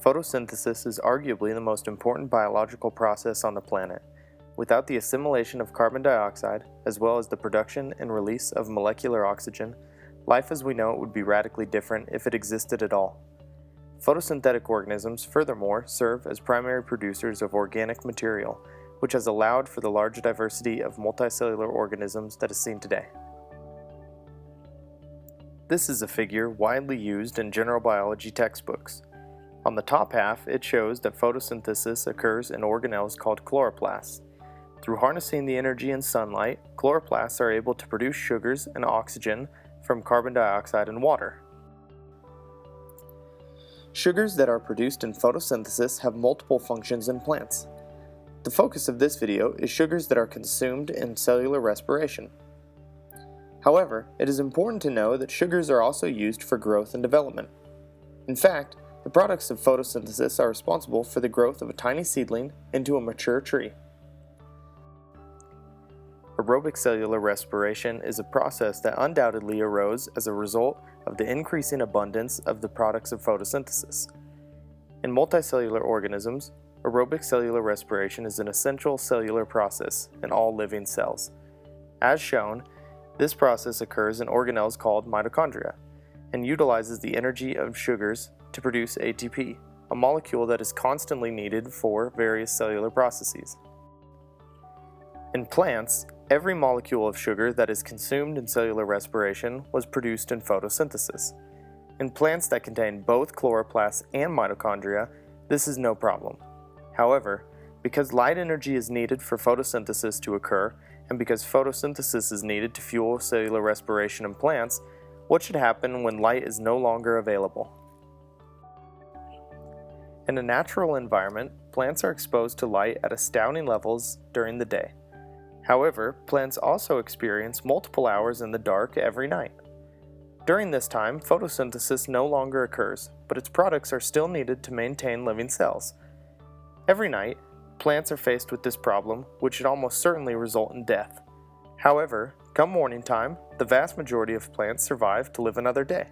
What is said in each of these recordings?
Photosynthesis is arguably the most important biological process on the planet. Without the assimilation of carbon dioxide, as well as the production and release of molecular oxygen, life as we know it would be radically different if it existed at all. Photosynthetic organisms, furthermore, serve as primary producers of organic material, which has allowed for the large diversity of multicellular organisms that is seen today. This is a figure widely used in general biology textbooks. On the top half, it shows that photosynthesis occurs in organelles called chloroplasts. Through harnessing the energy in sunlight, chloroplasts are able to produce sugars and oxygen from carbon dioxide and water. Sugars that are produced in photosynthesis have multiple functions in plants. The focus of this video is sugars that are consumed in cellular respiration. However, it is important to know that sugars are also used for growth and development. In fact, the products of photosynthesis are responsible for the growth of a tiny seedling into a mature tree. Aerobic cellular respiration is a process that undoubtedly arose as a result of the increasing abundance of the products of photosynthesis. In multicellular organisms, aerobic cellular respiration is an essential cellular process in all living cells. As shown, this process occurs in organelles called mitochondria and utilizes the energy of sugars to produce ATP, a molecule that is constantly needed for various cellular processes. In plants, every molecule of sugar that is consumed in cellular respiration was produced in photosynthesis. In plants that contain both chloroplasts and mitochondria, this is no problem. However, because light energy is needed for photosynthesis to occur, and because photosynthesis is needed to fuel cellular respiration in plants, what should happen when light is no longer available? In a natural environment, plants are exposed to light at astounding levels during the day. However, plants also experience multiple hours in the dark every night. During this time, photosynthesis no longer occurs, but its products are still needed to maintain living cells. Every night, plants are faced with this problem, which should almost certainly result in death. However, come morning time, the vast majority of plants survive to live another day.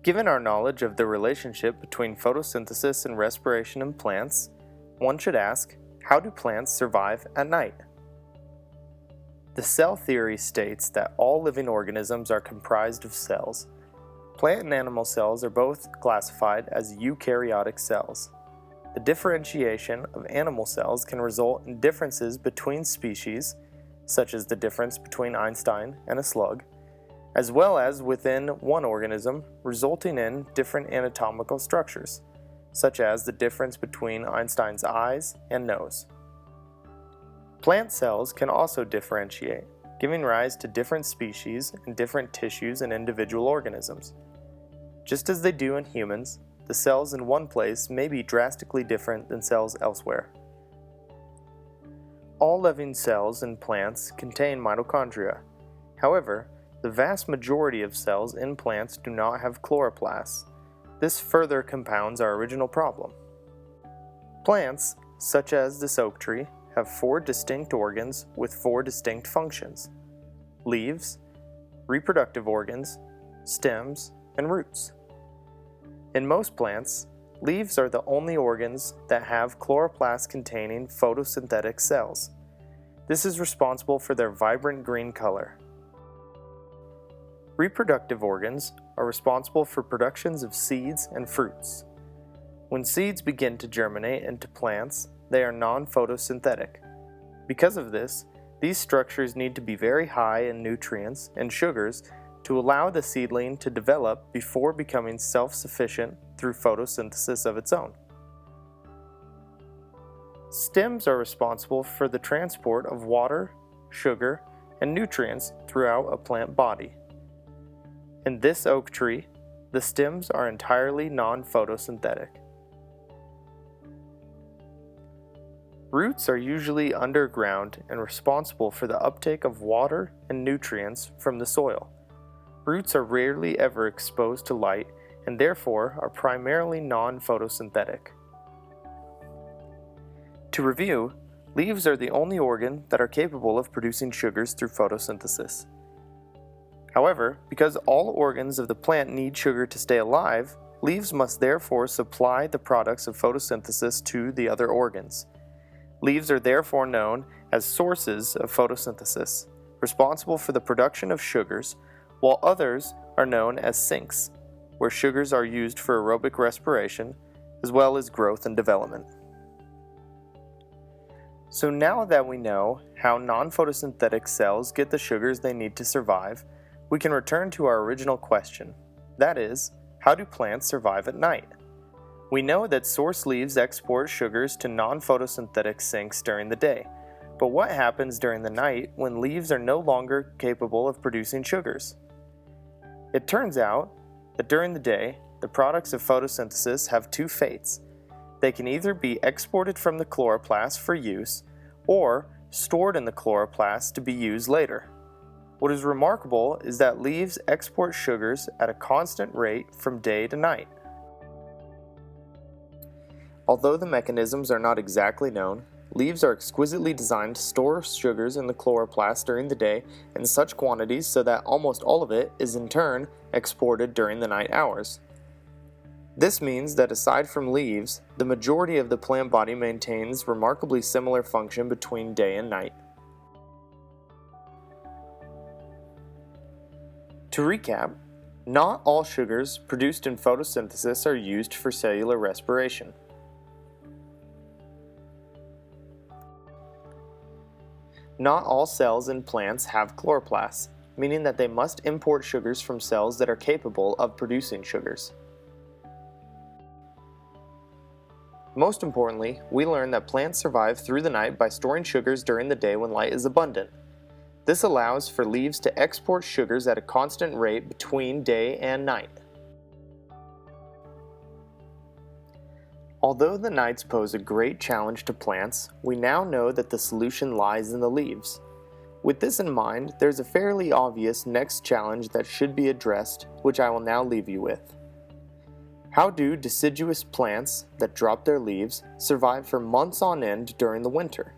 Given our knowledge of the relationship between photosynthesis and respiration in plants, one should ask, how do plants survive at night? The cell theory states that all living organisms are comprised of cells. Plant and animal cells are both classified as eukaryotic cells. The differentiation of animal cells can result in differences between species, such as the difference between Einstein and a slug, as well as within one organism, resulting in different anatomical structures, such as the difference between Einstein's eyes and nose. Plant cells can also differentiate, giving rise to different species and different tissues in individual organisms. Just as they do in humans, the cells in one place may be drastically different than cells elsewhere. All living cells in plants contain mitochondria. However, the vast majority of cells in plants do not have chloroplasts. This further compounds our original problem. Plants, such as this oak tree, have 4 distinct organs with 4 distinct functions: leaves, reproductive organs, stems, and roots. In most plants, leaves are the only organs that have chloroplast-containing photosynthetic cells. This is responsible for their vibrant green color. Reproductive organs are responsible for productions of seeds and fruits. When seeds begin to germinate into plants, they are non-photosynthetic. Because of this, these structures need to be very high in nutrients and sugars to allow the seedling to develop before becoming self-sufficient through photosynthesis of its own. Stems are responsible for the transport of water, sugar, and nutrients throughout a plant body. In this oak tree, the stems are entirely non-photosynthetic. Roots are usually underground and responsible for the uptake of water and nutrients from the soil. Roots are rarely ever exposed to light and therefore are primarily non-photosynthetic. To review, leaves are the only organ that are capable of producing sugars through photosynthesis. However, because all organs of the plant need sugar to stay alive, Leaves must therefore supply the products of photosynthesis to the other organs. Leaves are therefore known as sources of photosynthesis, responsible for the production of sugars, while others are known as sinks, where sugars are used for aerobic respiration, as well as growth and development. So now that we know how non-photosynthetic cells get the sugars they need to survive, we can return to our original question. That is, how do plants survive at night? We know that source leaves export sugars to non-photosynthetic sinks during the day, but what happens during the night when leaves are no longer capable of producing sugars? It turns out that during the day, the products of photosynthesis have two fates. They can either be exported from the chloroplast for use, or stored in the chloroplast to be used later. What is remarkable is that leaves export sugars at a constant rate from day to night. Although the mechanisms are not exactly known, leaves are exquisitely designed to store sugars in the chloroplast during the day in such quantities so that almost all of it is in turn exported during the night hours. This means that aside from leaves, the majority of the plant body maintains remarkably similar function between day and night. To recap, not all sugars produced in photosynthesis are used for cellular respiration. Not all cells in plants have chloroplasts, meaning that they must import sugars from cells that are capable of producing sugars. Most importantly, we learn that plants survive through the night by storing sugars during the day when light is abundant. This allows for leaves to export sugars at a constant rate between day and night. Although the nights pose a great challenge to plants, we now know that the solution lies in the leaves. With this in mind, there's a fairly obvious next challenge that should be addressed, which I will now leave you with. How do deciduous plants that drop their leaves survive for months on end during the winter?